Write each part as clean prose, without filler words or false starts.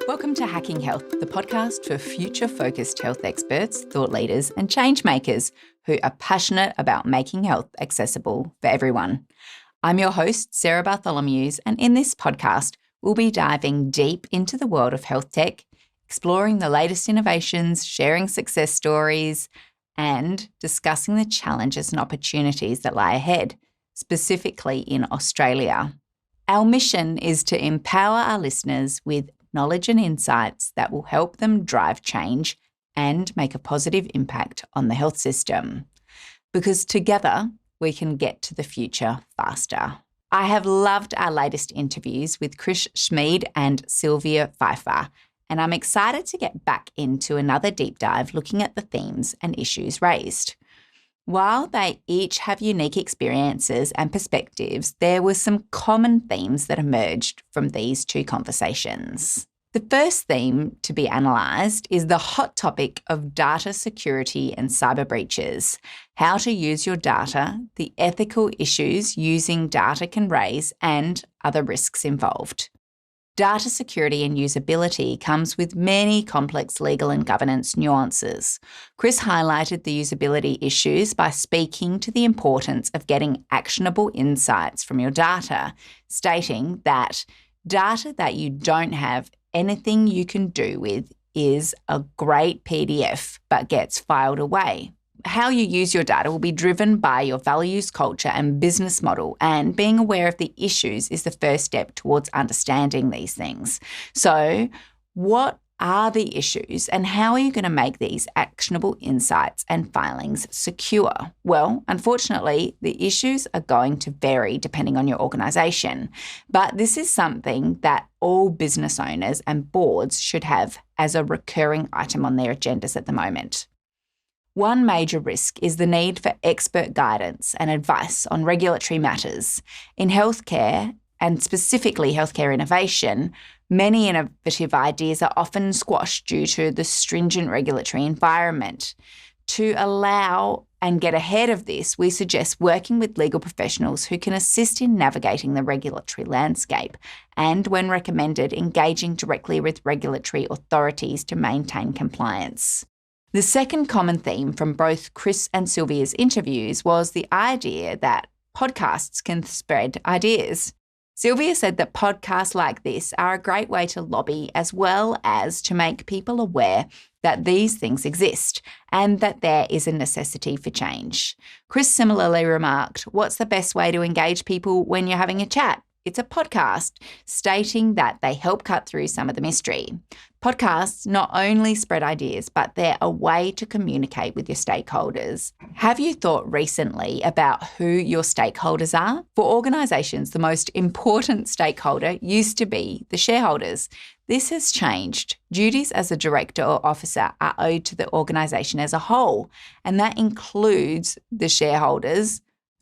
Welcome to Hacking Health, the podcast for future-focused health experts, thought leaders, and change makers who are passionate about making health accessible for everyone. I'm your host, Sarah Bartholomeusz, and in this podcast, we'll be diving deep into the world of health tech, exploring the latest innovations, sharing success stories, and discussing the challenges and opportunities that lie ahead, specifically in Australia. Our mission is to empower our listeners with knowledge and insights that will help them drive change and make a positive impact on the health system. Because together, we can get to the future faster. I have loved our latest interviews with Chris Smeed and Silvia Pfeiffer, and I'm excited to get back into another deep dive looking at the themes and issues raised. While they each have unique experiences and perspectives, there were some common themes that emerged from these two conversations. The first theme to be analysed is the hot topic of data security and cyber breaches, how to use your data, the ethical issues using data can raise, and other risks involved. Data security and usability comes with many complex legal and governance nuances. Chris highlighted the usability issues by speaking to the importance of getting actionable insights from your data, stating that data that you don't have anything you can do with is a great PDF but gets filed away. How you use your data will be driven by your values, culture, and business model, and being aware of the issues is the first step towards understanding these things. So, what are the issues and how are you going to make these actionable insights and filings secure? Well, unfortunately, the issues are going to vary depending on your organisation, but this is something that all business owners and boards should have as a recurring item on their agendas at the moment. One major risk is the need for expert guidance and advice on regulatory matters. In healthcare, and specifically healthcare innovation, many innovative ideas are often squashed due to the stringent regulatory environment. To allow and get ahead of this, we suggest working with legal professionals who can assist in navigating the regulatory landscape and, when recommended, engaging directly with regulatory authorities to maintain compliance. The second common theme from both Chris and Silvia's interviews was the idea that podcasts can spread ideas. Silvia said that podcasts like this are a great way to lobby as well as to make people aware that these things exist and that there is a necessity for change. Chris similarly remarked, "What's the best way to engage people when you're having a chat? It's a podcast," stating that they help cut through some of the mystery. Podcasts not only spread ideas, but they're a way to communicate with your stakeholders. Have you thought recently about who your stakeholders are? For organisations, the most important stakeholder used to be the shareholders. This has changed. Duties as a director or officer are owed to the organisation as a whole, and that includes the shareholders,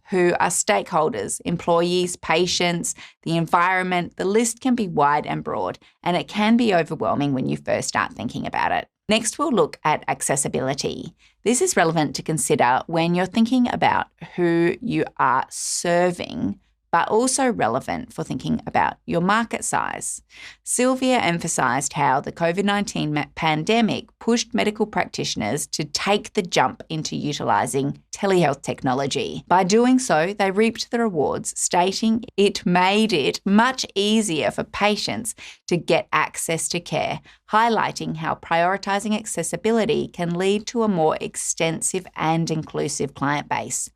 who are stakeholders, employees, patients, the environment. The list can be wide and broad, and it can be overwhelming when you first start thinking about it. Next, we'll look at accessibility. This is relevant to consider when you're thinking about who you are serving, but also relevant for thinking about your market size. Silvia emphasised how the COVID-19 pandemic pushed medical practitioners to take the jump into utilising telehealth technology. By doing so, they reaped the rewards, stating it made it much easier for patients to get access to care, highlighting how prioritising accessibility can lead to a more extensive and inclusive client base.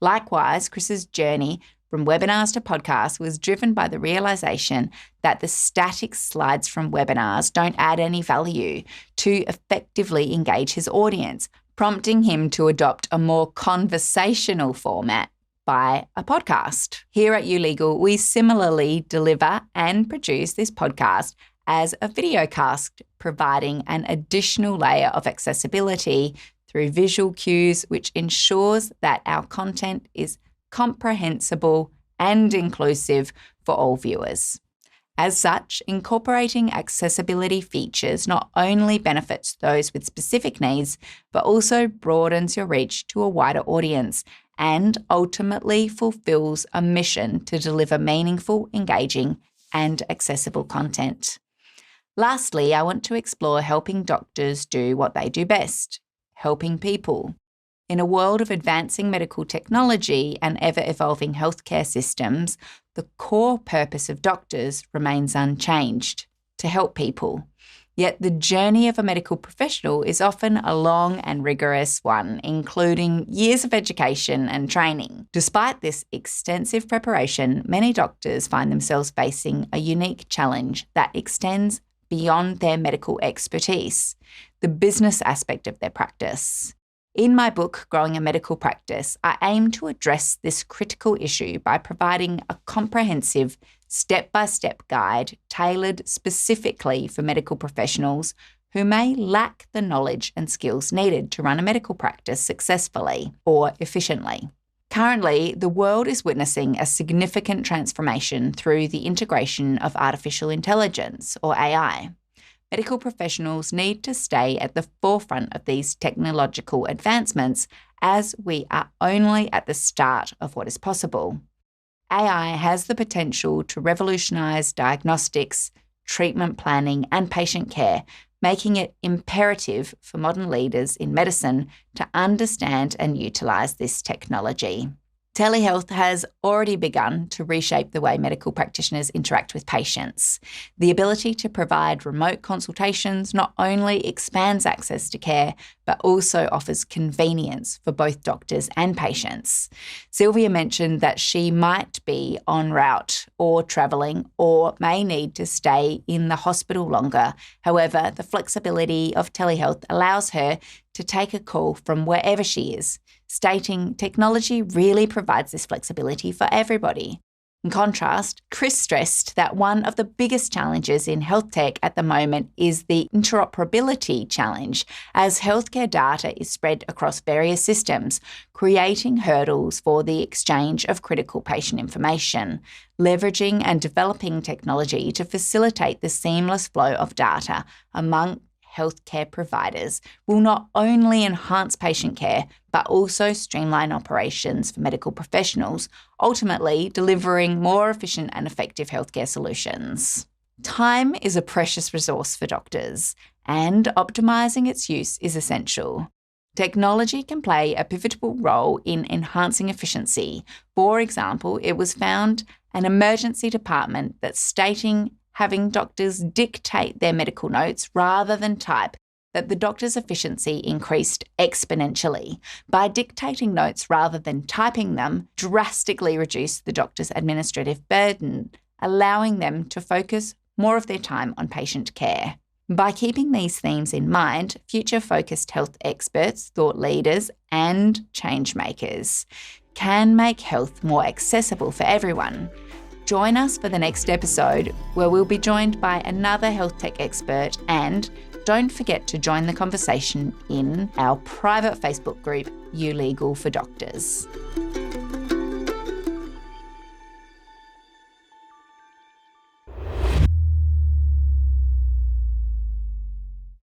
Likewise, Chris's journey from webinars to podcasts was driven by the realisation that the static slides from webinars don't add any value to effectively engage his audience, prompting him to adopt a more conversational format by a podcast. Here at YouLegal, we similarly deliver and produce this podcast as a videocast, providing an additional layer of accessibility through visual cues, which ensures that our content is comprehensible and inclusive for all viewers. As such, incorporating accessibility features not only benefits those with specific needs, but also broadens your reach to a wider audience and ultimately fulfills a mission to deliver meaningful, engaging, and accessible content. Lastly, I want to explore helping doctors do what they do best, helping people. In a world of advancing medical technology and ever-evolving healthcare systems, the core purpose of doctors remains unchanged, to help people. Yet the journey of a medical professional is often a long and rigorous one, including years of education and training. Despite this extensive preparation, many doctors find themselves facing a unique challenge that extends beyond their medical expertise, the business aspect of their practice. In my book, Growing a Medical Practice, I aim to address this critical issue by providing a comprehensive, step-by-step guide tailored specifically for medical professionals who may lack the knowledge and skills needed to run a medical practice successfully or efficiently. Currently, the world is witnessing a significant transformation through the integration of artificial intelligence, or AI. Medical professionals need to stay at the forefront of these technological advancements, as we are only at the start of what is possible. AI has the potential to revolutionise diagnostics, treatment planning, and patient care, making it imperative for modern leaders in medicine to understand and utilise this technology. Telehealth has already begun to reshape the way medical practitioners interact with patients. The ability to provide remote consultations not only expands access to care, but also offers convenience for both doctors and patients. Silvia mentioned that she might be en route or travelling or may need to stay in the hospital longer. However, the flexibility of telehealth allows her to take a call from wherever she is, stating technology really provides this flexibility for everybody. In contrast, Chris stressed that one of the biggest challenges in health tech at the moment is the interoperability challenge, as healthcare data is spread across various systems, creating hurdles for the exchange of critical patient information. Leveraging and developing technology to facilitate the seamless flow of data among healthcare providers will not only enhance patient care, but also streamline operations for medical professionals, ultimately delivering more efficient and effective healthcare solutions. Time is a precious resource for doctors, and optimising its use is essential. Technology can play a pivotal role in enhancing efficiency. For example, it was found an emergency department that's stating having doctors dictate their medical notes rather than type, that the doctor's efficiency increased exponentially. By dictating notes rather than typing them, drastically reduced the doctor's administrative burden, allowing them to focus more of their time on patient care. By keeping these themes in mind, future-focused health experts, thought leaders, and change makers can make health more accessible for everyone. Join us for the next episode, where we'll be joined by another health tech expert, and don't forget to join the conversation in our private Facebook group, You Legal for Doctors.